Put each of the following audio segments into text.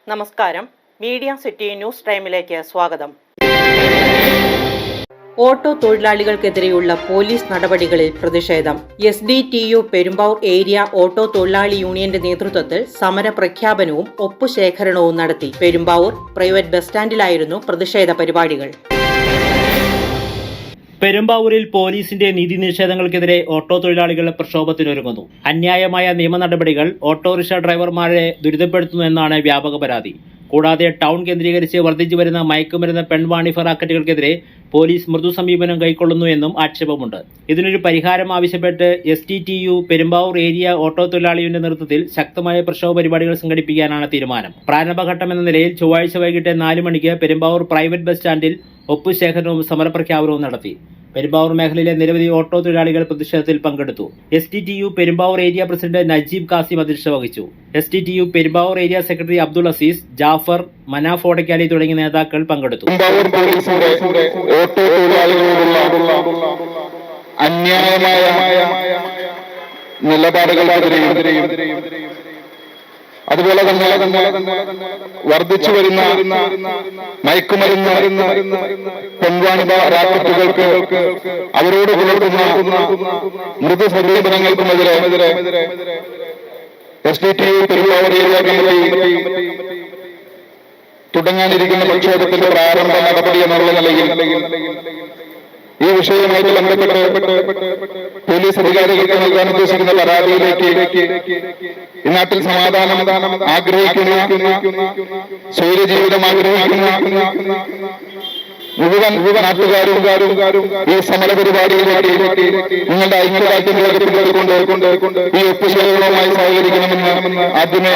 നമസ്കാരം. Media city news ടൈമിലേക്ക് സ്വാഗതം. ഓട്ടോ തൊഴിലാളികൾക്കെതിരെയുള്ള പോലീസ് നടപടികളിൽ പ്രതിഷേധം. SDTU പെരുമ്പാവൂർ ഏരിയ ഓട്ടോ തൊഴിലാളി യൂണിയന്റെ നേതൃത്വത്തിൽ സമര പ്രഖ്യാപനവും ഒപ്പുശേഖരണവും നടത്തി. പെരുമ്പാവൂർ പ്രൈവറ്റ് ബസ് സ്റ്റാൻഡിലായിരുന്നു പ്രതിഷേധ പരിപാടികൾ. പെരുമ്പാവൂരിൽ പോലീസിന്റെ നീതി നിഷേധങ്ങൾക്കെതിരെ ഓട്ടോ തൊഴിലാളികൾ പ്രക്ഷോഭത്തിനൊരുങ്ങുന്നു. അന്യായമായ നിയമ നടപടികൾ ഓട്ടോറിക്ഷ ഡ്രൈവർമാരെ ദുരിതപ്പെടുത്തുന്നു എന്നാണ് വ്യാപക പരാതി. കൂടാതെ ടൗൺ കേന്ദ്രീകരിച്ച് വർദ്ധിച്ചു വരുന്ന മയക്കുമരുന്ന് പെൺവാണിഭ റാക്കറ്റുകൾക്കെതിരെ പോലീസ് മൃദു സമീപനം കൈക്കൊള്ളുന്നു എന്നും ആക്ഷേപമുണ്ട്. ഇതിനൊരു പരിഹാരം ആവശ്യപ്പെട്ട് SDTU പെരുമ്പാവൂർ ഏരിയ ഓട്ടോ തൊഴിലാളി യൂണിയന്റെ നേതൃത്വത്തിൽ ശക്തമായ പ്രക്ഷോഭ പരിപാടികൾ സംഘടിപ്പിക്കാനാണ് തീരുമാനം. പ്രാരംഭഘട്ടം എന്ന നിലയിൽ ചൊവ്വാഴ്ച വൈകിട്ട് 4 മണിക്ക് പെരുമ്പാവൂർ പ്രൈവറ്റ് ബസ് സ്റ്റാൻഡിൽ ഒപ്പുശേഖരണവും സമരപ്രഖ്യാപനവും നടത്തി. പെരുമ്പാവൂർ മേഖലയിലെ നിരവധി ഓട്ടോ തൊഴിലാളികൾ പ്രതിഷേധത്തിൽ പങ്കെടുത്തു. SDTU Perumbavoor area president Najeeb Kasim അധ്യക്ഷത വഹിച്ചു. SDTU Perumbavoor area secretary Abdul Aziz, Jafar, Manaf Odakkali തുടങ്ങിയ നേതാക്കൾ പങ്കെടുത്തു. ഓട്ടോ തൊഴിലാളികളോടുള്ള അന്യായമായ നിലപാടുകൾക്കെതിരെയും അതുപോലെ തന്നെ വർദ്ധിച്ചു വരുന്ന മയക്കുമരുന്ന് പെൺവാണിഭ റാക്കറ്റുകൾക്ക് അവരോട് പുലർത്തുന്ന മൃദു സമീപനങ്ങൾക്കുമെതിരെ SDTU പെരുമ്പാവൂർ ഏരിയ കമ്മിറ്റി തുടങ്ങാനിരിക്കുന്ന പ്രക്ഷോഭത്തിന്റെ പ്രാരംഭ നടപടി എന്നുള്ള നിലയിൽ ഈ വിഷയവുമായിട്ട് ബന്ധപ്പെട്ട് പോലീസ് അധികാരികൾക്ക് നൽകാൻ ഉദ്ദേശിക്കുന്ന പരാതിയിലേക്ക് ഈ നാട്ടിൽ സമാധാനം ആഗ്രഹിക്കുന്ന സൗര്യജീവിതം ആഗ്രഹിക്കുന്ന മുഴുവൻ നാട്ടുകാരും ഈ സമരപരിപാടിയിലേക്ക് നിങ്ങളുടെ ഐക്യദാർഢ്യം പ്രകടിപ്പിച്ചുകൊണ്ട് ഈ ഒപ്പുശേഖരണവുമായി സഹകരിക്കണമെന്ന് ആദ്യമേ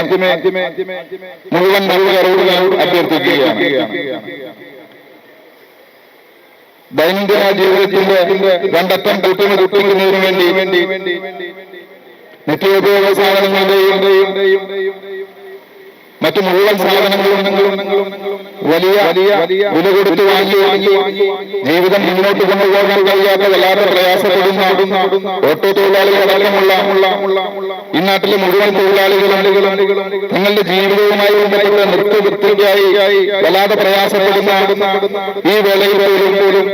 മുഴുവൻ നാട്ടുകാരോട് അഭ്യർത്ഥിക്കുകയാണ്. ദൈനംദിന ജീവിതത്തിന്റെ രണ്ടറ്റം കൂട്ടിക്കുന്നതിനു വേണ്ടി നിത്യോപയോഗ സാധനങ്ങളുടെയും മറ്റു മുഴുവൻ സാധനങ്ങളും വലിയ വില കൊടുത്ത് വാങ്ങി ജീവിതം മുന്നോട്ട് കൊണ്ടുപോകാൻ കഴിയാത്ത വല്ലാതെ പ്രയാസപ്പെടുന്ന ഓട്ടോ തൊഴിലാളികളടക്കമുള്ള ഈ നാട്ടിലെ മുഴുവൻ തൊഴിലാളികളും തങ്ങളുടെ ജീവിതവുമായി ബന്ധപ്പെട്ട നിത്യവൃത്തിക്കായി വല്ലാതെ പ്രയാസപ്പെടുന്ന ഈ വേളയിൽ പോലും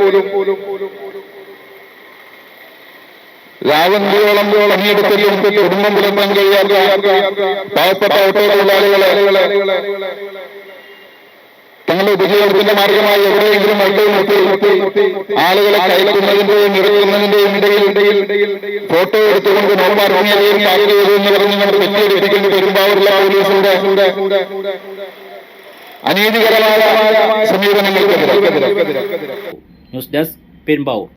രാവന്തിയോളം പണിയെടുക്കലും കുടുംബം പുലർത്താൻ കഴിയാത്ത പാവപ്പെട്ട ഓട്ടോ തൊഴിലാളികളെ തങ്ങളുടെ ഉപജീവനത്തിന്റെ മാർഗമായി എവിടെയെങ്കിലും നിർത്തി ആളുകളെ കയറ്റുന്നതിന്റെയും ഇറക്കുന്നതിന്റെയും ഇടയിൽ ഫോട്ടോ എടുത്തുകൊണ്ട് നോ പാർക്കിംഗ് ഏരിയയിൽ പാർക്ക് ചെയ്തു എന്ന് പറഞ്ഞ് നമ്മൾ തെറ്റിദ്ധരിപ്പിക്കുന്ന പെരുമ്പാവൂരിലെ പോലീസിന്റെ അനീതികരമായ സമീപനങ്ങൾക്കെതിരെ. News desk Perumbavoor.